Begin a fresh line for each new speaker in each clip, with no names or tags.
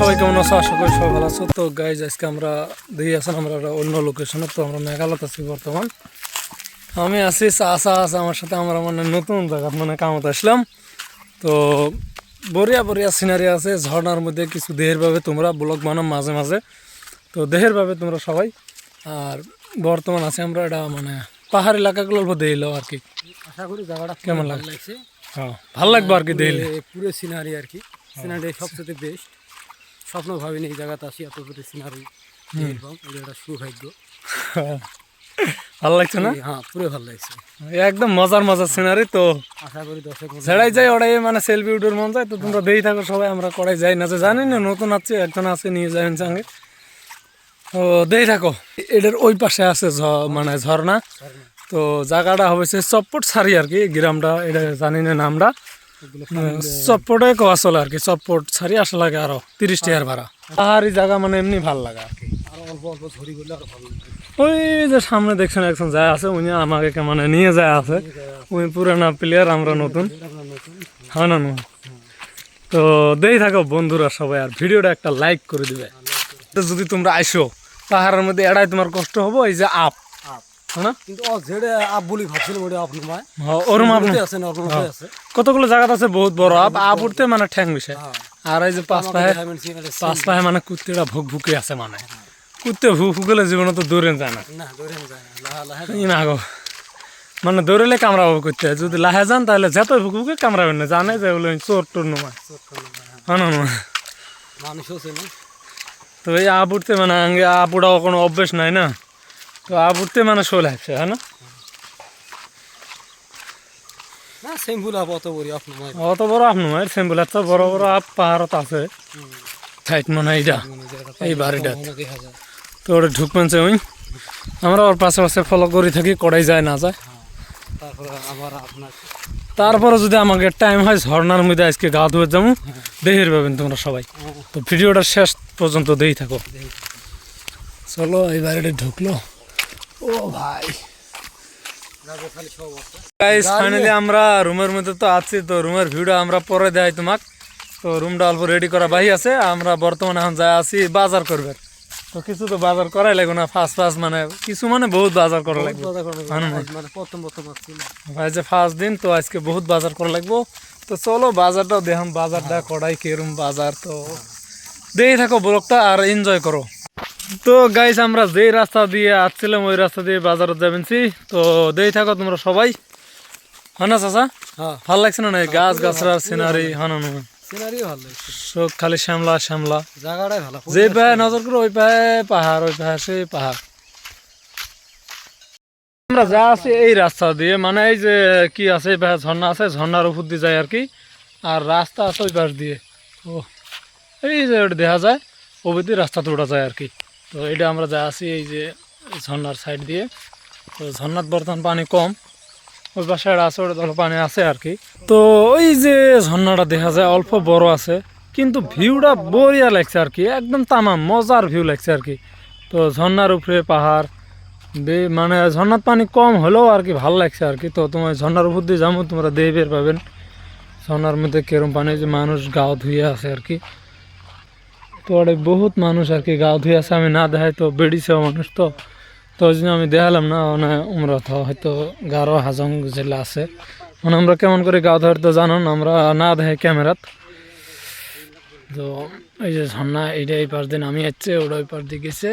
সবাই কেমন আছো? আশা করি সবাই ভালো আছো। তো গাইজ আজকে আমরা দেখি আছেন আমরা অন্য লোকেশনে। তো আমরা মেঘালয়ত আছি বর্তমান। আমি আছি চাষা আছে আমার সাথে, আমরা মানে নতুন জায়গা মানে কামত আসলাম। তো বড়িয়া বড়িয়া সিনারি আছে, ঝর্ণার মধ্যে কিছু দেহের ভাবে তোমরা ব্লগ বানাও মাঝে মাঝে। তো দেহের ভাবে তোমরা সবাই। আর বর্তমান আছে আমরা এটা মানে পাহাড় এলাকাগুলো অল্প দেখলো আর কি।
আশা করি জায়গাটা
কেমন
ভালো
লাগছে?
লাগছে।
হ্যাঁ ভালো লাগবে আর কি দেখলে।
পুরো সিনারি আর কি, সিনারি সবচেয়ে বেস্ট। স্বপ্ন ভাবিনি এই জায়গাতে আসি, এত করে সিনারি দেখলাম, এটা একটা সৌভাগ্য।
ভালো লাগছে না?
হ্যাঁ পুরো ভালো লাগছে,
একদম মজার মজার সিনারি। তো
আশা করি দর্শক
ছেড়াই যায় ওটাই মানে সেলফি উঠোর মন যায়। তো তোমরা দেই থাকো সবাই, আমরা করাই যাই না যে জানি না নতুন আছে একজন আছে নিয়ে যাবেন সঙ্গে। তো দেই থাকো। এটার ওই পাশে আছে মানে ঝর্ণা। তো জায়গাটা হয়েছে চপ্পট ছাড়ি আর কি, গ্রামটা এটা জানি না নামটা। চপ্পটে কোয়া চলে আর কি, চপ্পট ছাড়ি আসা লাগে আরো 30 টাকার ভাড়া। পাহাড়ি জায়গা মানে এমনি ভাল লাগে আর কি।
আরো অল্প অল্প ঝরি করলে আরো ভালো লাগবে।
ওই যে সামনে দেখছেন একজন যায় আছে, উনি আমাকে মানে নিয়ে যায় আছে। উনি পুরানা প্লেয়ার, আমরা নতুন। হ্যাঁ না না। তো দেই থাকো বন্ধুরা সবাই, আর ভিডিওটা একটা লাইক করে দিবে। তো যদি তোমরা আইসো পাহাড়ের মধ্যে এড়াই তোমার কষ্ট হবো, এই যে আপ হ্যাঁ না,
কিন্তু যেটা আপ বলি ভাবছিলাম ওটা আপ নয়,
ওরম আপ
আছে নর্মাল আছে।
কতগুলো জায়গা আছে বহুত বড় আপ। আপ উঠতে মানে ঠ্যাং বিষয়। আর এই যে পাঁচ পায়ে মানে কুত্তিটা ভুক ভুকে আছে, মানে কুত্তে ভুক ভুকলে জীবনে তো দৌড়ে যায় না।
না দৌড়ে যায় না,
না গো, মানে দৌড়লে কামড়াবো করতে, যদি লাহে যান তাহলে যত ভুক ভুকে কামড়াবেন না, জানে যে ওগুলো চোর টোর নয়। হ্যাঁ না
মানুষও চেনে।
তো এই আপ উঠতে মানে আপ উঠাও কোনো অভ্যেস নাই না। তো আপ উঠতে মানে শোল আসছে হ্যাঁ না।
না সিম্পল আপ অত বড় আপ নয়,
অত বড় আপ নয়, সিম্পল একটা বড় বড় আপ পাহাড়ত আছে সাইড মানে এইটা এই বাড়িটা।
দেখা যায়।
তো ওটা ঢুকবেন যে ওই আমরা ওর পাশে পাশে ফলো করে থাকি, কড়াই যায় না যায়।
তারপরে আবার আপনার
তারপরে যদি আমাকে টাইম হয় ঝর্ণার মধ্যে আজকে গা ধুয়ে যাবো, দেখে পাবেন তোমরা সবাই। তো ভিডিওটা শেষ পর্যন্ত দেখি থাকো। চলো এই বাড়িটা ঢুকলো। ও ভাই গাইস ফাইনালি আমরা রুমের মধ্যে তো আছি। তো রুমের ভিডিও আমরা পরে দেয় তোমাক। তো রুমটা অল্প রেডি করা বাহি আছে। আমরা বর্তমানে এখন যাই আছি বাজার করবে। তো কিছু তো বাজার করাই লাগবে না, ফার্স্ট ফার্স্ট মানে কিছু মানে বহুত বাজার করা লাগবে।
মানে প্রথম আসছি না
ভাই যে ফার্স্ট দিন, তো আজকে বহুত বাজার করা লাগবো। তো চলো বাজারটাও দেখাম, বাজারটা করাই কেরম বাজার। তো দেখে থাকো ব্লগটা আর এনজয় করো। তো গাইস আমরা যেই রাস্তা দিয়ে আসছিলাম ওই রাস্তা দিয়ে বাজারে যাবেনছি। তো দেখে থাকো তোমরা সবাই। হ্যাঁ না চাচা, ভালো লাগছে না? গাছ গাছড়ার সিনারি হ্যাঁ না,
সিনারিও ভালো লাগছে,
সব খালি শ্যামলা শ্যামলা
জায়গাটাই ভালো।
যে পায়ে নজর করো ওই পায়ে পাহাড়, ওই পাহাড় সেই পাহাড়। আমরা যা আছি এই রাস্তা দিয়ে, মানে এই যে কি আছে এই পাশে ঝর্ণা আছে, ঝর্ণার উপর দিয়ে যায় আর কি। আর রাস্তা আছে ওই পাশ দিয়ে, ও এই যে ওটা দেখা যায় ওই দিয়ে রাস্তাতে ওঠা যায় আর কি। তো এটা আমরা যা আছি এই যে ঝর্ণার সাইড দিয়ে। তো ঝর্ণার বর্তমান পানি কম, ওই পাশে আছে ওটা অল্প পানি আছে আর কি। তো ওই যে ঝর্ণাটা দেখা যায় অল্প বড় আছে, কিন্তু ভিউটা বড়িয়া লাগছে আর কি, একদম তামাম মজার ভিউ লাগছে আর কি। তো ঝর্ণার উপরে পাহাড়, মানে ঝর্ণার পানি কম হলেও আর কি ভালো লাগছে আর কি। তো তোমার ঝর্ণার উপর দিয়ে যাবো, তোমরা দেখে বের পাবেন ঝর্ণার মধ্যে কেরম পানি, যে মানুষ গাও ধুয়ে আছে আর কি। তো অনেক বহুত মানুষ আর কি গাও ধুয়ে আছে, আমি না দেখাই তো বেড়িছেও মানুষ। তো তো ওই জন্য আমি দেখালাম না, মানে আমরা তো হয়তো গারো হাজং জেলা আছে, মানে আমরা কেমন করে গাও ধরে তো জানো আমরা না দেখাই ক্যামেরাত। তো এই যে ঝর্ণা এইটা এই পাশ দিন আমি যাচ্ছে, ওটা ওই পাশ দিয়ে গেছে।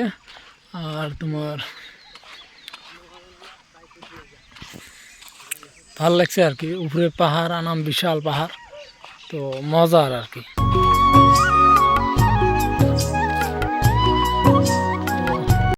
আর তোমার ভাল লাগছে আর কি, উপরে পাহাড় আনাম বিশাল পাহাড়, তো মজার আর কি।